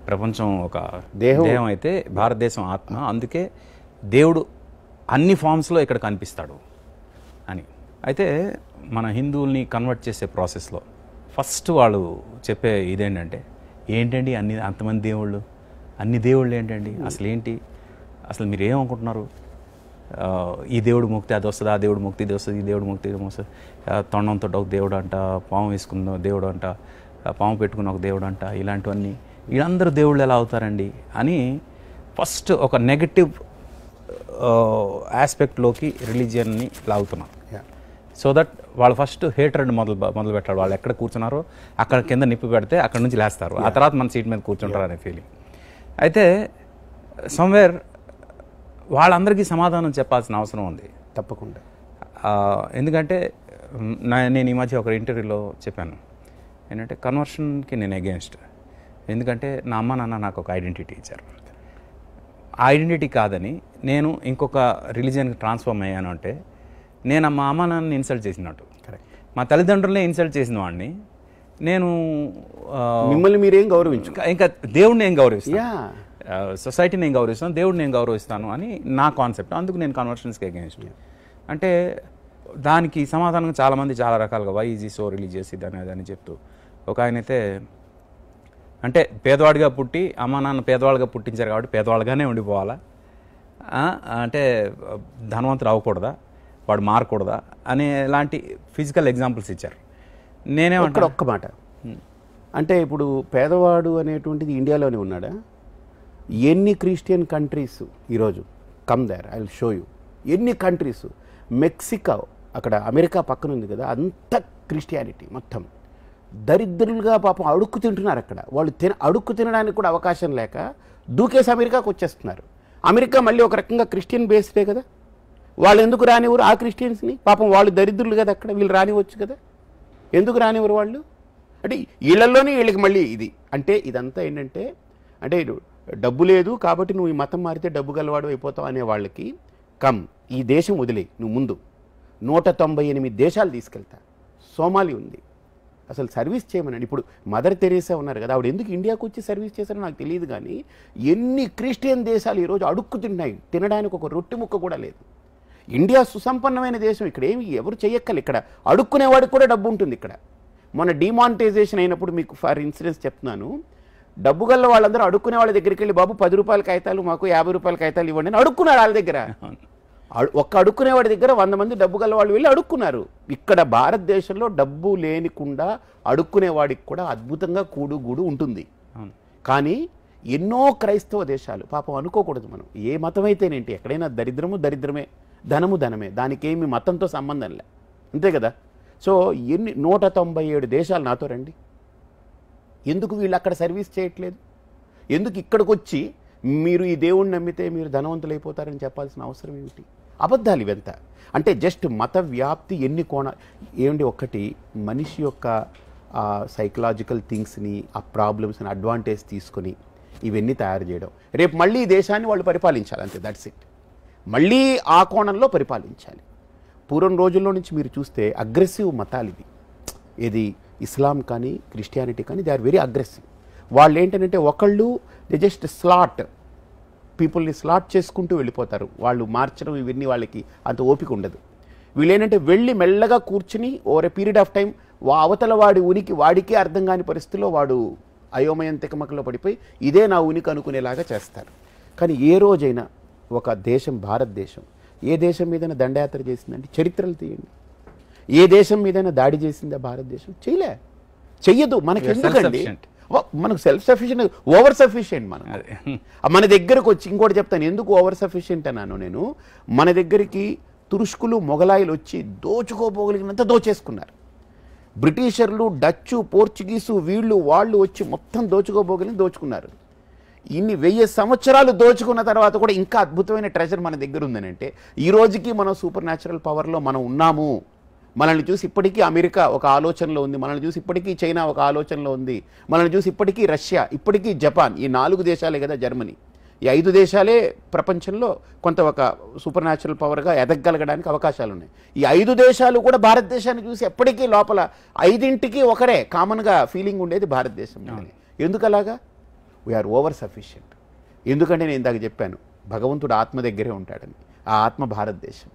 ప్రపంచం ఒక దేహం అయితే భారతదేశం ఆత్మ, అందుకే దేవుడు అన్ని ఫామ్స్లో ఇక్కడ కనిపిస్తాడు అని. అయితే మన హిందువుల్ని కన్వర్ట్ చేసే ప్రాసెస్లో ఫస్ట్ వాళ్ళు చెప్పే ఇదేంటంటే, ఏంటండి అంతమంది దేవుళ్ళు, అన్ని దేవుళ్ళు ఏంటండి, అసలు ఏంటి, అసలు మీరు ఏమనుకుంటున్నారు, ఈ దేవుడు ముక్తి అది వస్తుంది, ఆ దేవుడు ముక్తి ఇది వస్తుంది, ఈ దేవుడు ముక్తి ఇది వస్తుంది, తొండంతో ఒక దేవుడు అంట, పాము వేసుకున్న దేవుడు అంట, పాము పెట్టుకున్న ఒక దేవుడు అంట, ఇలాంటివన్నీ వీళ్ళందరూ దేవుళ్ళు ఎలా అవుతారండి అని ఫస్ట్ ఒక నెగటివ్ ఆస్పెక్ట్లోకి రిలీజియన్ని లాగుతున్నారు. సో దట్ వాళ్ళు ఫస్ట్ హేట్రెడ్ మొదలు పెట్టారు. వాళ్ళు ఎక్కడ కూర్చున్నారో అక్కడ కింద నిప్పు పెడితే అక్కడ నుంచి లేస్తారు, ఆ తర్వాత మన సీట్ మీద కూర్చుంటారు అనే ఫీలింగ్. అయితే సమ్వేర్ వాళ్ళందరికీ సమాధానం చెప్పాల్సిన అవసరం ఉంది తప్పకుండా. ఎందుకంటే నేను ఈ మధ్య ఒక ఇంటర్వ్యూలో చెప్పాను ఏంటంటే, కన్వర్షన్కి నేను అగేన్స్ట్. ఎందుకంటే నా అమ్మ నాన్న నాకు ఒక ఐడెంటిటీ ఇచ్చారు, ఆ ఐడెంటిటీ కాదని నేను ఇంకొక రిలీజియన్కి ట్రాన్స్ఫార్మ్ అయ్యాను అంటే నేను మా అమ్మ నాన్నని ఇన్సల్ట్ చేసినట్టు, మా తల్లిదండ్రులనే ఇన్సల్ట్ చేసిన వాడిని నేను. మిమ్మల్ని మీరేం గౌరవించు, ఇంకా దేవుడిని ఏం గౌరవిస్తాను, సొసైటీని ఏం గౌరవిస్తాను, దేవుడిని ఏం గౌరవిస్తాను అని నా కాన్సెప్ట్. అందుకు నేను కన్వర్షన్స్కి అగేన్స్ట్. అంటే దానికి సమాధానం చాలామంది చాలా రకాలుగా వై ఈజ్ ఈ సో రిలీజియస్ ఇది అని చెప్తూ, ఒక ఆయన అయితే అంటే పేదవాడిగా పుట్టి అమ్మ నాన్న పేదవాళ్ళుగా పుట్టించారు కాబట్టి పేదవాళ్ళుగానే ఉండిపోవాలా, అంటే ధనవంతుడు అవ్వకూడదా, వాడు మారకూడదా అనే లాంటి ఫిజికల్ ఎగ్జాంపుల్స్ ఇచ్చారు. నేనేమంటే ఒక్క మాట, అంటే ఇప్పుడు పేదవాడు అనేటువంటిది ఇండియాలోనే ఉన్నాడా? ఎన్ని క్రిస్టియన్ కంట్రీస్ ఈరోజు, come there I will show you, ఎన్ని కంట్రీస్, మెక్సికో అక్కడ అమెరికా పక్కన ఉంది కదా, అంత క్రిస్టియానిటీ మొత్తం దరిద్రులుగా పాపం అడుక్కు తింటున్నారు అక్కడ. వాళ్ళు అడుక్కు తినడానికి కూడా అవకాశం లేక దూకేసి అమెరికాకు వచ్చేస్తున్నారు. అమెరికా మళ్ళీ ఒక రకంగా క్రిస్టియన్ బేస్డే కదా, వాళ్ళు ఎందుకు రానివ్వరు ఆ క్రిస్టియన్స్ని? పాపం వాళ్ళు దరిద్రులు కదా అక్కడ, వీళ్ళు రానివ్వచ్చు కదా, ఎందుకు రానివ్వరు వాళ్ళు? అంటే వీళ్ళల్లోనే వీళ్ళకి మళ్ళీ ఇది. అంటే ఇదంతా ఏంటంటే, అంటే డబ్బు లేదు కాబట్టి నువ్వు ఈ మతం మారితే డబ్బు గలవాడు అయిపోతావు అనే వాళ్ళకి, కమ్ ఈ దేశం వదిలే, నువ్వు ముందు 198 దేశాలు తీసుకెళ్తా, సోమాలి ఉంది, అసలు సర్వీస్ చేయమనండి. ఇప్పుడు మదర్ తెరీసా ఉన్నారు కదా, ఆవిడ ఎందుకు ఇండియాకు వచ్చి సర్వీస్ చేశారో నాకు తెలియదు, కానీ ఎన్ని క్రిస్టియన్ దేశాలు ఈరోజు అడుక్కు తింటున్నాయి, తినడానికి ఒక రొట్టె ముక్క కూడా లేదు. ఇండియా సుసంపన్నమైన దేశం, ఇక్కడ ఏమి ఎవరు చెయ్యక్కలు, ఇక్కడ అడుక్కునేవాడికి కూడా డబ్బు ఉంటుంది. ఇక్కడ మొన్న డిమానిటైజేషన్ అయినప్పుడు మీకు ఫర్ ఇన్సిడెన్స్ చెప్తున్నాను, డబ్బు గల్ల వాళ్ళందరూ అడుక్కునే వాళ్ళ దగ్గరికి వెళ్ళి, బాబు 10 రూపాయల కాగితాలు మాకు 50 రూపాయల కాగితాలు ఇవ్వండి అని అడుక్కున్నారు వాళ్ళ దగ్గర. ఒక్క అడుక్కునేవాడి దగ్గర 100 మంది డబ్బు గల వాళ్ళు వెళ్ళి అడుక్కున్నారు. ఇక్కడ భారతదేశంలో డబ్బు లేనికుండా అడుక్కునేవాడికి కూడా అద్భుతంగా కూడు ఉంటుంది. కానీ ఎన్నో క్రైస్తవ దేశాలు పాపం అనుకోకూడదు మనం, ఏ మతం అయితేనేంటి, ఎక్కడైనా దరిద్రమే, ధనము ధనమే, దానికేమి మతంతో సంబంధం లే, అంతే కదా. సో 197 దేశాలు నాతో రండి, ఎందుకు వీళ్ళు అక్కడ సర్వీస్ చేయట్లేదు? ఎందుకు ఇక్కడికి వచ్చి మీరు ఈ దేవుణ్ణి నమ్మితే మీరు ధనవంతులు అయిపోతారని చెప్పాల్సిన అవసరం ఏమిటి? అబద్ధాలు ఇవంతా. అంటే జస్ట్ మత వ్యాప్తి ఎన్ని ఏమిటి, ఒక్కటి మనిషి యొక్క సైకలాజికల్ థింగ్స్ని, ఆ ప్రాబ్లమ్స్ని అడ్వాంటేజ్ తీసుకొని ఇవన్నీ తయారు చేయడం. రేపు మళ్ళీ ఈ దేశాన్ని వాళ్ళు పరిపాలించాలి, అంతే, దట్స్ ఇట్. మళ్ళీ ఆ కోణంలో పరిపాలించాలి. పూర్వం రోజుల్లో నుంచి మీరు చూస్తే అగ్రెసివ్ మతాలు ఇవి, ఇది ఇస్లాం కానీ క్రిస్టియానిటీ కానీ, దే ఆర్ వెరీ అగ్రెసివ్. వాళ్ళు ఏంటంటే ఒకళ్ళు దే జస్ట్ స్లాట్ పీపుల్ని స్లాట్ చేసుకుంటూ వెళ్ళిపోతారు, వాళ్ళు మార్చడం ఇవన్నీ వాళ్ళకి అంత ఓపిక ఉండదు. వీళ్ళు ఏంటంటే వెళ్ళి మెల్లగా కూర్చుని over a period of time అవతల వాడి ఉనికి వాడికే అర్థం కాని పరిస్థితిలో వాడు అయోమయం తికమకలో పడిపోయి ఇదే నా ఉనికి అనుకునేలాగా చేస్తారు. కానీ ఏ రోజైనా ఒక దేశం, భారతదేశం ఏ దేశం మీదైనా దండయాత్ర చేసిందంటే చరిత్రలు తీయండి. ఏ దేశం మీదైనా దాడి చేసిందా భారతదేశం? చెయ్యదు. మనకి ఎందుకండి, మనకు సెల్ఫ్ సఫిషియెంట్, ఓవర్ సఫిషియెంట్. మన దగ్గరకు వచ్చి ఇంకోటి చెప్తాను, ఎందుకు ఓవర్ సఫిషియెంట్ అన్నాను నేను. మన దగ్గరికి తురుష్కులు, మొఘలాయిలు వచ్చి దోచుకోపోగలిగినంత దోచేసుకున్నారు. బ్రిటిషర్లు, డచ్చు, పోర్చుగీసు వాళ్ళు వచ్చి మొత్తం దోచుకున్నారు. ఇన్ని 1000 సంవత్సరాలు దోచుకున్న తర్వాత కూడా ఇంకా అద్భుతమైన ట్రెజర్ మన దగ్గర ఉందని అంటే, ఈ రోజుకి మనం సూపర్ న్యాచురల్ పవర్లో మనం ఉన్నాము. మనల్ని చూసి ఇప్పటికీ అమెరికా ఒక ఆలోచనలో ఉంది, మనల్ని చూసి ఇప్పటికీ చైనా ఒక ఆలోచనలో ఉంది, మనల్ని చూసి ఇప్పటికీ రష్యా, ఇప్పటికీ జపాన్, ఈ 4 దేశాలే కదా, జర్మనీ, ఈ 5 దేశాలే ప్రపంచంలో కొంత ఒక సూపర్ న్యాచురల్ పవర్గా ఎదగగలగడానికి అవకాశాలు ఉన్నాయి. ఈ 5 దేశాలు కూడా భారతదేశాన్ని చూసి ఎప్పటికీ లోపల 5ంటికి ఒకరే కామన్గా ఫీలింగ్ ఉండేది భారతదేశం. ఎందుకు అలాగా? We are over sufficient. ఎందుకంటే నేను ఇందాక చెప్పాను, భగవంతుడు ఆత్మ దగ్గరే ఉంటాడని. ఆ ఆత్మ భారతదేశం.